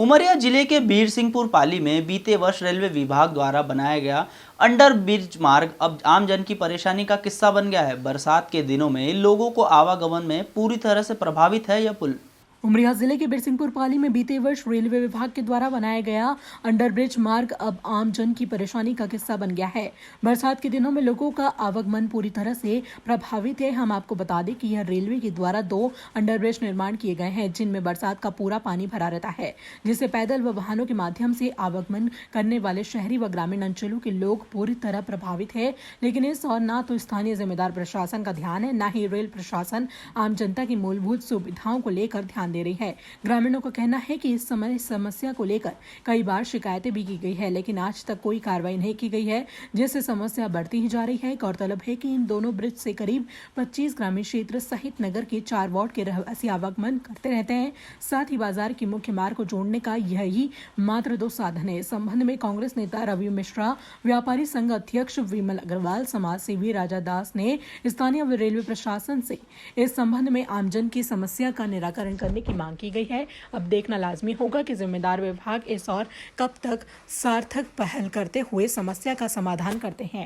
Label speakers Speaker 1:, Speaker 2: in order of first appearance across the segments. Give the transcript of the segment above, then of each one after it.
Speaker 1: उमरिया जिले के बीरसिंहपुर पाली में बीते वर्ष रेलवे विभाग द्वारा बनाया गया अंडर ब्रिज मार्ग अब आमजन की परेशानी का किस्सा बन गया है। बरसात के दिनों में लोगों को आवागमन में पूरी तरह से प्रभावित है यह पुल।
Speaker 2: उमरिया जिले के बीरसिंहपुर पाली में बीते वर्ष रेलवे विभाग के द्वारा बनाया गया अंडरब्रिज मार्ग अब आम जन की परेशानी का किस्सा बन गया है। बरसात के दिनों में लोगों का आवागमन पूरी तरह से प्रभावित है। हम आपको बता दें कि यह रेलवे के द्वारा 2 अंडरब्रिज निर्माण किए गए हैं, जिनमें बरसात का पूरा पानी भरा रहता है, जिससे पैदल व वाहनों के माध्यम से आवागमन करने वाले शहरी व ग्रामीण अंचलों के लोग पूरी तरह प्रभावित है। लेकिन इस और ना तो स्थानीय जिम्मेदार प्रशासन का ध्यान है, न ही रेल प्रशासन आम जनता की मूलभूत सुविधाओं को लेकर ध्यान दे रही है। ग्रामीणों का कहना है कि इस समय समस्या को लेकर कई बार शिकायतें भी की गई है, लेकिन आज तक कोई कार्रवाई नहीं की गई है, जिससे समस्या बढ़ती ही जा रही है। गौरतलब है कि इन दोनों ब्रिज से करीब 25 ग्रामीण क्षेत्र सहित नगर के 4 वार्ड के रहवासी आवागमन करते रहते हैं। साथ ही बाजार की मुख्य मार्ग को जोड़ने का यही मात्र 2 साधन है। इस संबंध में कांग्रेस नेता रवि मिश्रा, व्यापारी संघ अध्यक्ष विमल अग्रवाल, समाज सेवी राजा दास ने स्थानीय व रेलवे प्रशासन से इस संबंध में आमजन की समस्या का निराकरण करने की मांग की गई है। अब देखना लाजमी होगा कि जिम्मेदार विभाग इस और कब तक सार्थक पहल करते हुए समस्या का समाधान करते हैं।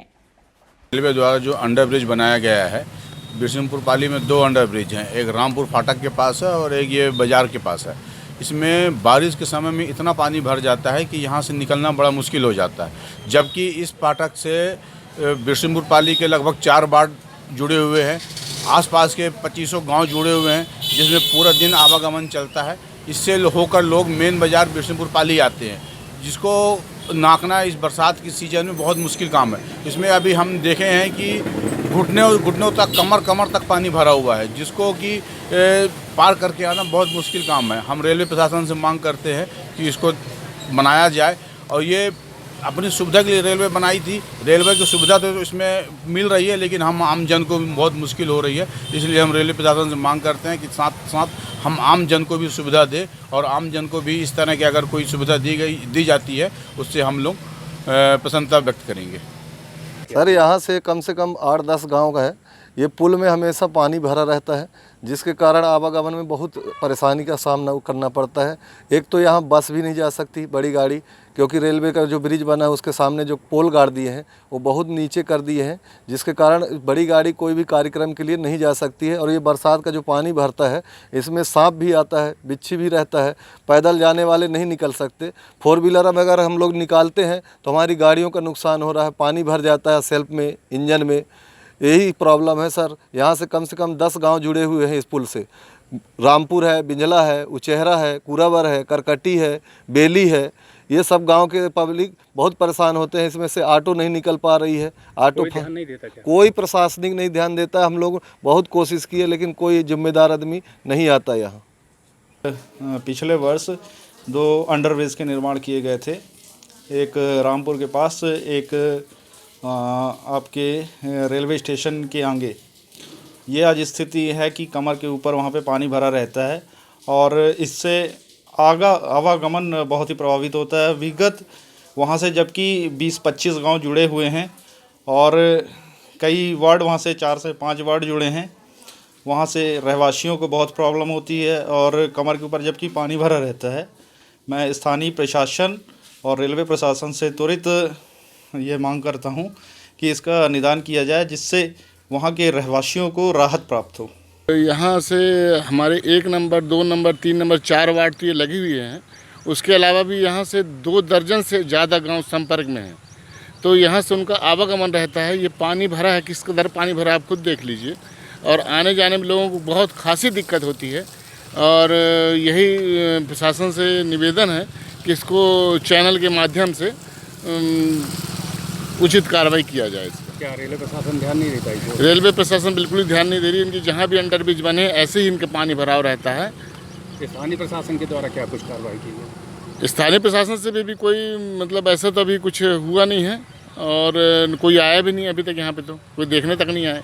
Speaker 3: रेलवे द्वारा जो अंडर ब्रिज बनाया गया है, बीरसिंहपुर पाली में 2 अंडर ब्रिज हैं, एक रामपुर फाटक के पास है और एक ये बाजार के पास है। इसमें बारिश के समय में इतना पानी भर जाता है कि यहाँ से निकलना बड़ा मुश्किल हो जाता है, जबकि इस फाटक से बीरसिंहपुर पाली के लगभग 4 वार्ड जुड़े हुए हैं, आसपास के 2500 गांव जुड़े हुए हैं, जिसमें पूरा दिन आवागमन चलता है। इससे होकर लोग मेन बाज़ार बीरसिंहपुर पाली आते हैं, जिसको नापना इस बरसात की सीज़न में बहुत मुश्किल काम है। इसमें अभी हम देखे हैं कि घुटनों तक कमर तक पानी भरा हुआ है, जिसको कि पार करके आना बहुत मुश्किल काम है। हम रेलवे प्रशासन से मांग करते हैं कि इसको बनाया जाए, और ये अपनी सुविधा के लिए रेलवे बनाई थी। रेलवे की सुविधा तो इसमें मिल रही है, लेकिन हम आम जन को भी बहुत मुश्किल हो रही है। इसलिए हम रेलवे प्रशासन से मांग करते हैं कि साथ साथ हम आम जन को भी सुविधा दें, और आम जन को भी इस तरह की अगर कोई सुविधा दी जाती है, उससे हम लोग प्रसन्नता व्यक्त करेंगे।
Speaker 4: सर, यहाँ से कम 8-10 गाँव का है। ये पुल में हमेशा पानी भरा रहता है, जिसके कारण आवागमन में बहुत परेशानी का सामना करना पड़ता है। एक तो यहाँ बस भी नहीं जा सकती, बड़ी गाड़ी, क्योंकि रेलवे का जो ब्रिज बना है उसके सामने जो पोल गाड़ दिए हैं वो बहुत नीचे कर दिए हैं, जिसके कारण बड़ी गाड़ी कोई भी कार्यक्रम के लिए नहीं जा सकती है। और ये बरसात का जो पानी भरता है, इसमें सांप भी आता है, बिच्छी भी रहता है, पैदल जाने वाले नहीं निकल सकते। 4 व्हीलर में अगर हम लोग निकालते हैं तो हमारी गाड़ियों का नुकसान हो रहा है, पानी भर जाता है सेल्फ में, इंजन में। यही प्रॉब्लम है सर। यहाँ से कम 10 गांव जुड़े हुए हैं इस पुल से। रामपुर है, बिंजला है, उचेहरा है, कुरावर है, करकटी है, बेली है। ये सब गांव के पब्लिक बहुत परेशान होते हैं। इसमें से ऑटो नहीं निकल पा रही है। ऑटो कोई ध्यान नहीं देता क्या? कोई प्रशासनिक नहीं ध्यान देता। हम लोग बहुत कोशिश किए, लेकिन कोई जिम्मेदार आदमी नहीं आता यहाँ।
Speaker 5: पिछले वर्ष 2 अंडरब्रिज के निर्माण किए गए थे, एक रामपुर के पास, एक आपके रेलवे स्टेशन के आगे। ये आज स्थिति है कि कमर के ऊपर वहाँ पे पानी भरा रहता है, और इससे आवागमन बहुत ही प्रभावित होता है। विगत वहाँ से जबकि 20-25 गांव जुड़े हुए हैं, और कई वार्ड वहाँ से 4 से 5 वार्ड जुड़े हैं, वहाँ से रहवासियों को बहुत प्रॉब्लम होती है, और कमर के ऊपर जबकि पानी भरा रहता है। मैं स्थानीय प्रशासन और रेलवे प्रशासन से त्वरित ये मांग करता हूँ कि इसका निदान किया जाए, जिससे वहाँ के रहवासियों को राहत प्राप्त हो।
Speaker 6: यहाँ से हमारे 1 नंबर, 2 नंबर, 3 नंबर, 4 वार्ड तो ये लगी हुई हैं। उसके अलावा भी यहाँ से 2 दर्जन से ज़्यादा गांव संपर्क में हैं, तो यहाँ से उनका आवागमन रहता है। ये पानी भरा है, किस कदर पानी भरा आप खुद देख लीजिए, और आने जाने में लोगों को बहुत खासी दिक्कत होती है। और यही प्रशासन से निवेदन है कि इसको चैनल के माध्यम से उचित कार्रवाई किया जाए। इसका
Speaker 7: क्या रेलवे प्रशासन ध्यान नहीं देता है?
Speaker 6: रेलवे प्रशासन बिल्कुल ही ध्यान नहीं दे रही है। इनकी जहाँ भी अंडरब्रिज बने ऐसे ही इनके पानी भराव रहता है।
Speaker 7: स्थानीय प्रशासन के द्वारा क्या कुछ कार्रवाई की गई?
Speaker 6: स्थानीय प्रशासन से भी कोई मतलब ऐसा तो अभी कुछ हुआ नहीं है, और कोई आया भी नहीं अभी तक। यहाँ पे तो कोई देखने तक नहीं आया।